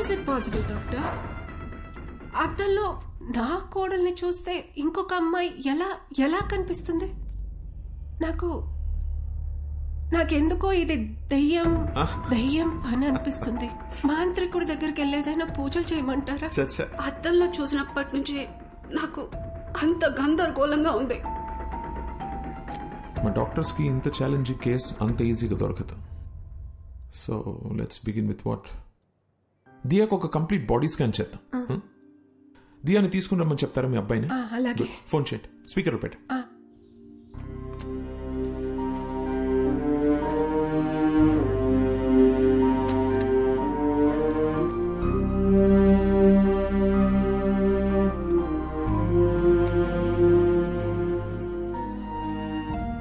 Is it possible doctor? అద్దంలో నా కోడల్ని చూస్తే ఇంకొక అమ్మాయి ఎలా కనిపిస్తుంది? నాకెందుకో ఇది దయ్యం పని అనిపిస్తుంది. మాంత్రికుడి దగ్గరికి వెళ్ళేదైనా పూజలు చేయమంటారా? అద్దంలో చూసినప్పటి నుంచి నాకు అంత గందరగోళంగా ఉంది. మా డాక్టర్స్ కి ఇంత ఛాలెంజింగ్ కేస్ అంత ఈజీగా దొరకదు. So let's begin with what. దియాకు ఒక కంప్లీట్ బాడీ స్కాన్ చేద్దాం. దియాని తీసుకుని రమ్మని చెప్తారా మీ అబ్బాయిని? అలాగే. ఫోన్ చేయండి, స్పీకర్ పెట్టు.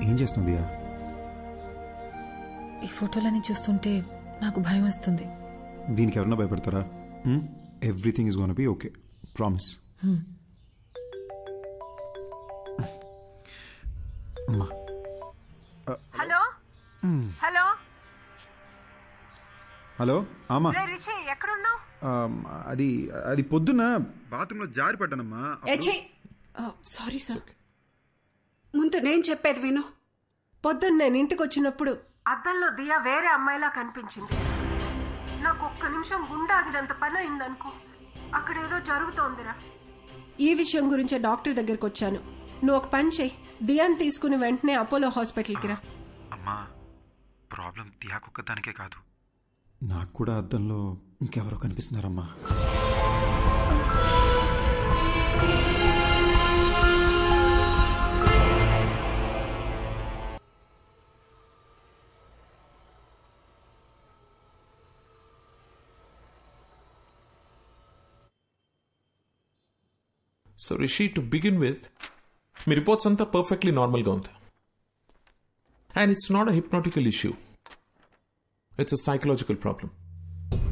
ఏం చేస్తున్నావు దియా? ఈ ఫోటోలని చూస్తుంటే నాకు భయం వస్తుంది. దీనికి ఎవరన్నా భయపడతారా? Everything is gonna be okay, promise. అమ్మా. హలో హలో హలో అమ్మా. రిషి ఎక్కడున్నావు? అది పొద్దున్న బాత్రూంలో జారి పడ్డానమ్మా. Sorry sir. ముందు నేను చెప్పేది విను. పొద్దున్న నేను ఇంటికి వచ్చినప్పుడు అద్దంలో దియా వేరే అమ్మాయిలా కనిపించింది. నాకు ఒక్క నిమిషం గుండాగినంత పని అయిందనుకో. అక్కడ ఏదో జరుగుతోందిరా. ఈ విషయం గురించే డాక్టర్ దగ్గరికి వచ్చాను. నువ్వు ఒక పని చెయ్యి, దియాని తీసుకుని వెంటనే అపోలో హాస్పిటల్కి రా. అమ్మా, ప్రాబ్లం దియాకొక్కదానికే కాదు, నాకు కూడా అద్దంలో ఇంకెవరో కనిపిస్తున్నారమ్మా. So Rishi, to begin with, మీ రిపోర్ట్స్ అంతా పర్ఫెక్ట్లీ నార్మల్గా ఉంది. And it's not a hypnotical issue, it's a psychological problem.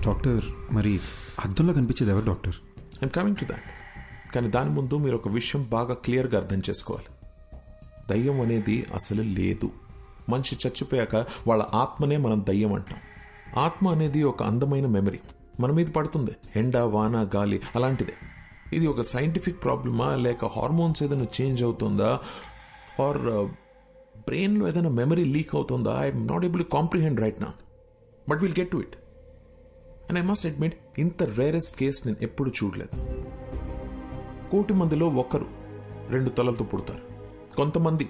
Doctor, మరి అద్దంలో కనిపించేది ఎవరు doctor? I'm coming to that. కానీ దాని ముందు మీరు ఒక విషయం బాగా క్లియర్గా అర్థం చేసుకోవాలి. దయ్యం అనేది అసలు లేదు. మనిషి చచ్చిపోయాక వాళ్ళ ఆత్మనే మనం దయ్యం అంటాం. ఆత్మ అనేది ఒక అందమైన మెమరీ, మన మీద పడుతుంది, ఎండ, వాన, గాలి అలాంటిదే. ఇది ఒక సైంటిఫిక్ ప్రాబ్లమా, లేక హార్మోన్స్ ఏదైనా చేంజ్ అవుతుందా, ఆర్ బ్రెయిన్లో ఏదైనా మెమరీ లీక్ అవుతుందా? I'm not able to comprehend right now, but will get to it. And I must admit, ఇంత రేరెస్ట్ కేస్ నేను ఎప్పుడు చూడలేదు. 1,000,000 మందిలో 1-2 తలలతో పుడతారు. కొంతమంది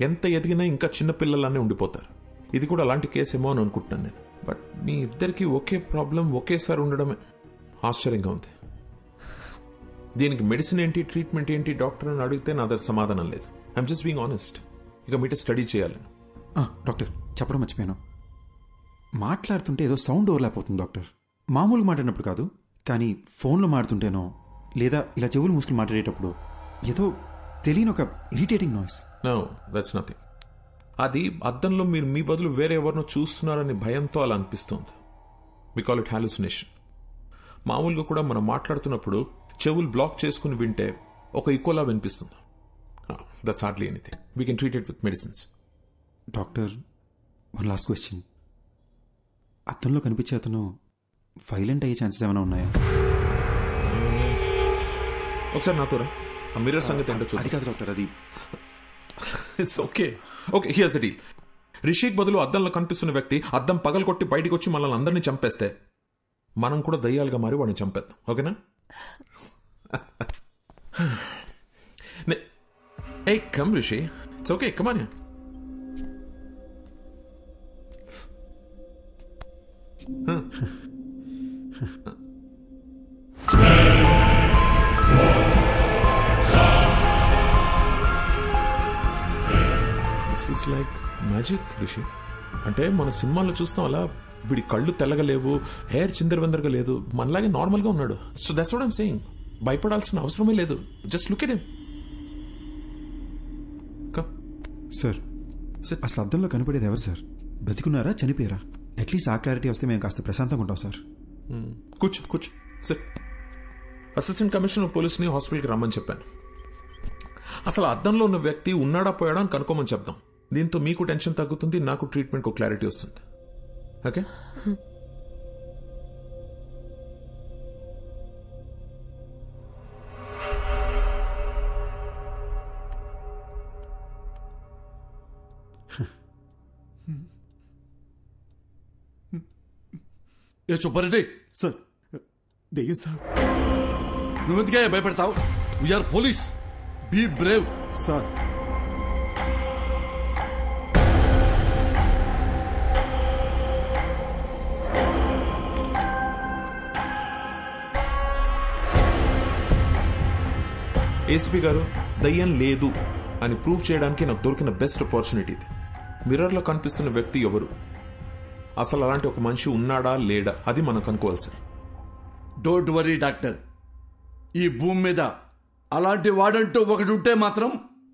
ఎంత ఎదిగినా ఇంకా చిన్నపిల్లలానే ఉండిపోతారు. ఇది కూడా అలాంటి కేసు ఏమో అని అనుకుంటున్నాను నేను. బట్ మీ ఇద్దరికి ఒకే ప్రాబ్లం ఒకేసారి ఉండడమే ఆశ్చర్యంగా ఉంది. దీనికి మెడిసిన్ ఏంటి, ట్రీట్మెంట్ ఏంటి డాక్టర్ అని అడిగితే నా దగ్గర సమాధానం లేదు. I'm just being honest. ఇక మీట స్టడీ చేయాలి. డాక్టర్, చెప్పడం మర్చిపోయాను. మాట్లాడుతుంటే ఏదో సౌండ్ ఓవర్లాప్ అవుతుంది డాక్టర్. మామూలుగా మాట్లాడినప్పుడు కాదు, కానీ ఫోన్లో మాట్లాడుతుంటేనో లేదా ఇలా చెవులు మూసుకుని మాట్లాడేటప్పుడు ఏదో తెలియని ఒక irritating noise. No, that's nothing. అది అద్దంలో మీరు మీ బదులు వేరే ఎవరినో చూస్తున్నారని భయంతో అలా అనిపిస్తుంది. We call it hallucination. మామూలుగా కూడా మనం మాట్లాడుతున్నప్పుడు చెవులు బ్లాక్ చేసుకుని వింటే ఒక ఈకోలా వినిపిస్తుంది. That's hardly anything. We can treat it with medicines. Doctor, one last question. అద్దంలో కనిపించే అతను వైలెంట్ అయ్యే ఛాన్సెస్ ఏమైనా ఉన్నాయా? ఒకసారి నాతో రా. ఆ మిర్రర్ సంగతి ఏంటో చూద్దాం. అది కాదు డాక్టర్, అది it's okay. Okay, here's the deal. Rishik బదులు అద్దంలో కనిపిస్తున్న వ్యక్తి అద్దం పగలగొట్టి బయటికి వచ్చి మనల్ని అందరినీ చంపేస్తే మనం కూడా దయ్యాలుగా మారి వాడిని చంపేద్దాం. ఓకేనా? Hey, come Rishi. It's okay. Come on here. This is like magic, Rishi. అంటే మన సినిమాల్లో చూస్తాం అలా వీడి కళ్ళు తెల్లగలేవు, హెయిర్ చిందరవందరగా లేదు, మనలాగే నార్మల్గా ఉన్నాడు. So that's what I'm saying. భయపడాల్సిన అవసరమే లేదు. Just look at him. Sir, అసలు అద్దంలో కనపడేది ఎవరు సార్? బతికున్నారా, చనిపోయారా? అట్లీస్ట్ ఆ క్లారిటీ వస్తే మేము కాస్త ప్రశాంతంగా ఉంటాం సార్. కూర్చో సార్. అసిస్టెంట్ కమిషనర్ పోలీస్ని హాస్పిటల్కి రమ్మని చెప్పాను. అసలు అద్దంలో ఉన్న వ్యక్తి ఉన్నాడా పోయాడా అని కనుక్కోమని చెప్దాం. దీంతో మీకు టెన్షన్ తగ్గుతుంది, నాకు ట్రీట్మెంట్కి క్లారిటీ వస్తుంది. ఓకే? ఏ సుబ్బారెడ్డి, సార్ దెయ్యం సార్. నువ్వెందుకే భయపెడతావు? We're police, be brave. Sir ACP గారు, దయ్యం లేదు అని ప్రూవ్ చేయడానికి నాకు దొరికిన బెస్ట్ ఆపర్చునిటీ ఇది. మిర్రర్లో కనిపిస్తున్న వ్యక్తి ఎవరు, అసలు అలాంటి ఒక మనిషి ఉన్నాడా లేడా, అది మనం కనుక్కోవాలి సార్. డోంట్ వరీ డాక్టర్, ఈ భూమి మీద అలాంటి వాడంటూ ఒకటి ఉంటే మాత్రం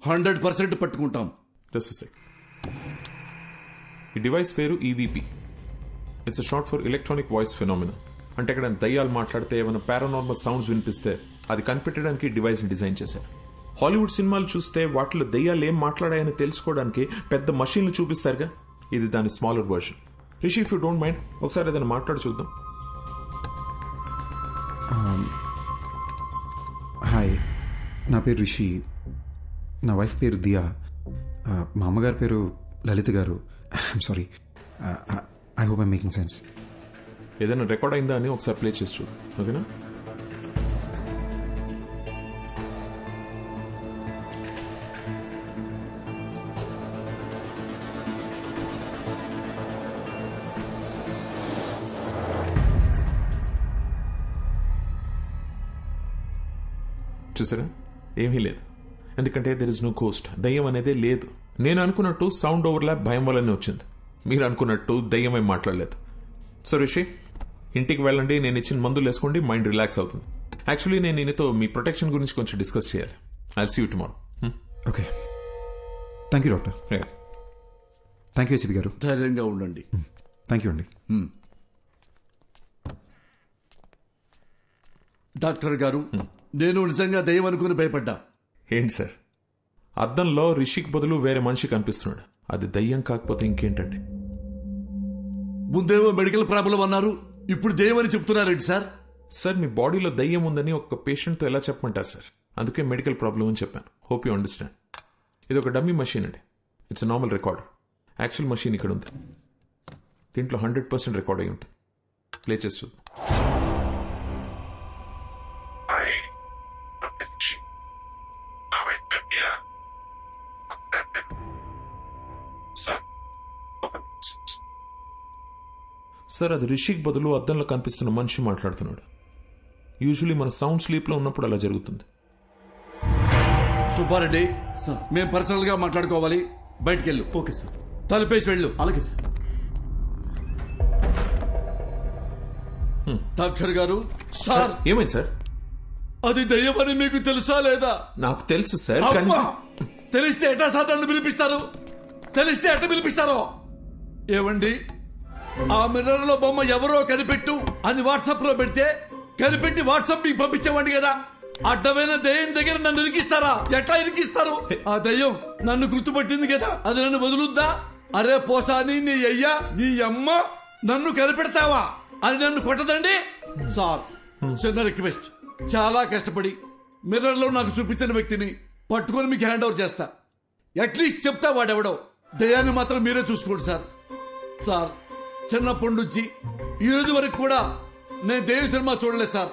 100% పట్టుకుంటాం. ఈ డివైస్ పేరు EVP. It's short for electronic voice phenomena. అంటే ఇక్కడ దయ్యాలు మాట్లాడితే ఏమైనా పారానార్మల్ సౌండ్స్ వినిపిస్తే అది కనిపెట్టడానికి డివైస్ ని డిజైన్ చేశారు. హాలీవుడ్ సినిమాలు చూస్తే వాటిలో దయ్యాలు ఏం మాట్లాడాయని తెలుసుకోవడానికి పెద్ద మషీన్లు చూపిస్తారుగా, ఇది దాని smaller version. Rishi, if you don't mind ఒకసారి ఏదైనా మాట్లాడి చూద్దాం. హాయ్, నా పేరు రిషి, నా వైఫ్ పేరు దియా, మా అమ్మగారి పేరు లలిత గారు. I'm sorry, I hope I'm making sense. ఏదైనా రికార్డ్ అయిందా అని ఒకసారి ప్లే చేసి చూడు, ఓకేనా? చూసారా, ఏమీ లేదు. ఎందుకంటే దెర్ ఇస్ నో కోస్ట్. దయ్యం అనేదే లేదు. నేను అనుకున్నట్టు సౌండ్ ఓవర్లాప్ భయం వల్లనే వచ్చింది. మీరు అనుకున్నట్టు దయ్యం ఏం మాట్లాడలేదు. సో రిషి, ఇంటికి వెళ్ళండి, నేను ఇచ్చిన మందులు వేసుకోండి, మైండ్ రిలాక్స్ అవుతుంది. యాక్చువల్లీ నేను నీతో మీ ప్రొటెక్షన్ గురించి కొంచెం డిస్కస్ చేయాలి. I'll see you tomorrow. Okay, thank you doctor. Thank you ACP గారు. ధైర్యంగా ఉండండి. థ్యాంక్ యూ అండి. డాక్టర్ గారు, నేను నిజంగా దయ్యం అనుకుని భయపడ్డా. ఏంటి సార్, అద్దంలో రిషికి బదులు వేరే మనిషి కనిపిస్తున్నాడు. అది దయ్యం కాకపోతే ఇంకేంటండి? ముందేమో మెడికల్ ప్రాబ్లం అన్నారు, ఇప్పుడు దయ్యం అని చెప్తున్నారేంటి సార్? సార్, మీ బాడీలో దయ్యం ఉందని ఒక పేషెంట్తో ఎలా చెప్పమంటారు సార్? అందుకే మెడికల్ ప్రాబ్లం అని చెప్పాను. Hope you understand. ఇది ఒక డమ్మీ మషీన్ అండి. It's normal recorder. Actual machine ఇక్కడ ఉంది. దీంట్లో 100% రికార్డ్ అయి ఉంటుంది. ప్లే చేసి చూద్దాం. సార్, అది రిషిక్ బదులు అద్దంలో కనిపిస్తున్న మనిషి మాట్లాడుతున్నాడు. యూజువలీ మన సౌండ్ స్లీప్ లో ఉన్నప్పుడు అలా జరుగుతుంది. సుబ్బారెడ్డి సార్, మేము పర్సనల్ గా మాట్లాడుకోవాలి, బయటికి వెళ్ళు. Okay sir. తలుపేసి వెళ్ళు. అలాగే సార్. డాక్టర్ గారు. సార్, ఏమైంది సార్? అది దయ్యమని మీకు తెలుసా లేదా? నాకు తెలుసు సార్. అమ్మా! తెలిస్తే ఎట్టా సార్ నన్ను పిలిపిస్తారు? తెలిస్తే ఎట్ట పిలిపిస్తారో? ఏమండి, ఆ మిర్రర్ లో బొమ్మ ఎవరో కనిపెట్టు అని వాట్సాప్ లో పెడితే కనిపెట్టి వాట్సాప్ మీకు పంపించేవాడి కదా. అడ్డమైన దయ్యం దగ్గర నన్ను ఇరికిస్తారా? ఎట్లా ఇరికిస్తారు? ఆ దయ్యం నన్ను గుర్తుపట్టింది కదా, అది నన్ను వదులుద్దా? అరే పోసాని, నీ అయ్యా నీ అమ్మ నన్ను కనిపెడతావా అని నన్ను కొట్టదండి. సార్, చిన్న రిక్వెస్ట్, చాలా కష్టపడి మిర్రర్ లో నాకు చూపించిన వ్యక్తిని పట్టుకొని మీకు హ్యాండ్ ఓవర్ చేస్తా. అట్లీస్ట్ చెప్తా వాడెవడో. దయ్యాన్ని మాత్రం మీరే చూసుకోండి సార్. సార్, చిన్నప్పటి నుంచి ఈ రోజు వరకు కూడా నేను దయ్యం సినిమా చూడలేదు సార్.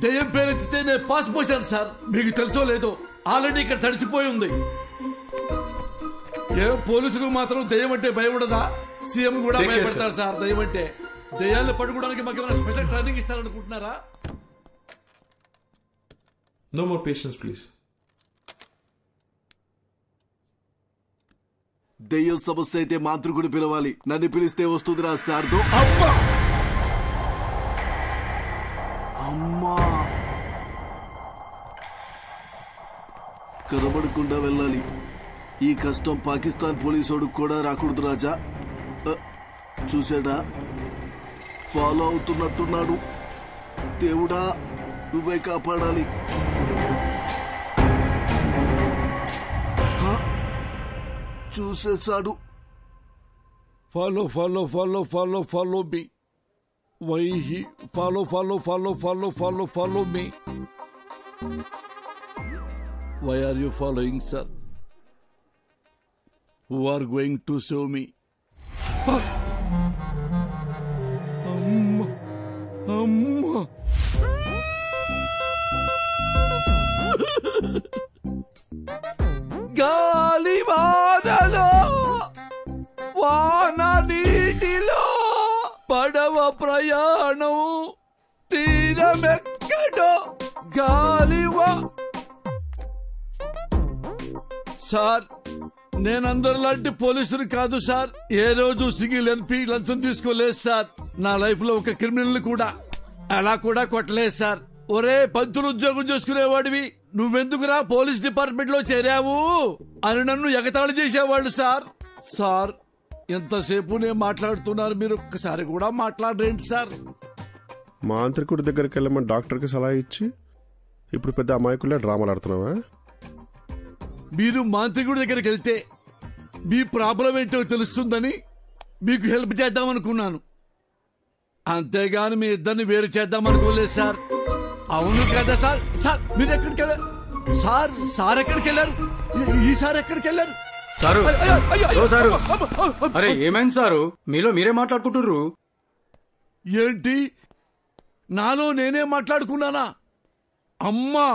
దయ్యం పేరెత్తితే నేను పాస్ పోసాను సార్. మీకు తెలుసో లేదో, ఆల్రెడీ ఇక్కడ తడిచిపోయి ఉంది. ఏ పోలీసులు మాత్రం దయ్యం అంటే భయం ఉండదా? సీఎం కూడా భయపడతారు సార్ దయ్యం అంటే. దయ్యాన్ని పట్టుకోవడానికి మాకు ఏమైనా స్పెషల్ ట్రైనింగ్ ఇస్తారనుకుంటున్నారా? No more patience please. దెయ్యం సమస్య అయితే మాంత్రికుడు పిలవాలి. నన్ను పిలిస్తే వస్తుందిరా శారదో. అమ్మా, కనబడకుండా వెళ్ళాలి. ఈ కష్టం పాకిస్తాన్ పోలీసోడు కూడా రాకూడదు రాజా. చూసాడా, ఫాలో అవుతున్నట్టున్నాడు. దేవుడా, నువ్వే కాపాడాలి. చూసేశాడు. Follow follow follow follow follow me. Why he follow follow follow follow follow follow me. Why are you following sir? Who are going to save me? అమ్మ అమ్మ గాలి వానలో వాన నీటిలో పడవ ప్రయాణం తీరమెక్కడో గాలివా. సార్ నేనందరిలాంటి పోలీసులు కాదు సార్. ఏ రోజు సింగిల్ ఎన్పి లంచం తీసుకోలేదు సార్. నా లైఫ్ లో ఒక క్రిమినల్ కూడా అలా కూడా కొట్టలేదు సార్. ఒరే పంతులు ఉద్యోగం చేసుకునేవాడివి నువ్వెందుకురా పోలీస్ డిపార్ట్మెంట్ లో చేరావు అని నన్ను ఎగతాళి చేసేవాళ్ళు సార్. సార్ ఎంతసేపు నేను మాట్లాడుతున్నారు, మీరు ఒక్కసారి కూడా మాట్లాడరేంటి సార్? మాంత్రికుడి దగ్గరికి వెళ్ళమని డాక్టర్కి సలహా ఇచ్చి ఇప్పుడు పెద్ద అమాయకులే డ్రామాలు ఆడుతున్నావా? మీరు మాంత్రికుడి దగ్గరికి వెళ్తే మీ ప్రాబ్లం ఏంటో తెలుస్తుందని మీకు హెల్ప్ చేద్దామనుకున్నాను, అంతేగాని మీ ఇద్దరిని వేరు చేద్దామనుకోలేదు సార్. అవును కదా సార్? సార్ మీరు ఎక్కడికి వెళ్ళారు సార్? సార్ ఎక్కడికి వెళ్ళారు? ఈసారి ఎక్కడికి వెళ్ళారు సారు? సారు అరే ఏమైంది సారు? మీలో మీరే మాట్లాడుకుంటుర్రు ఏంటి? నాలో నేనే మాట్లాడుకున్నానా? అమ్మా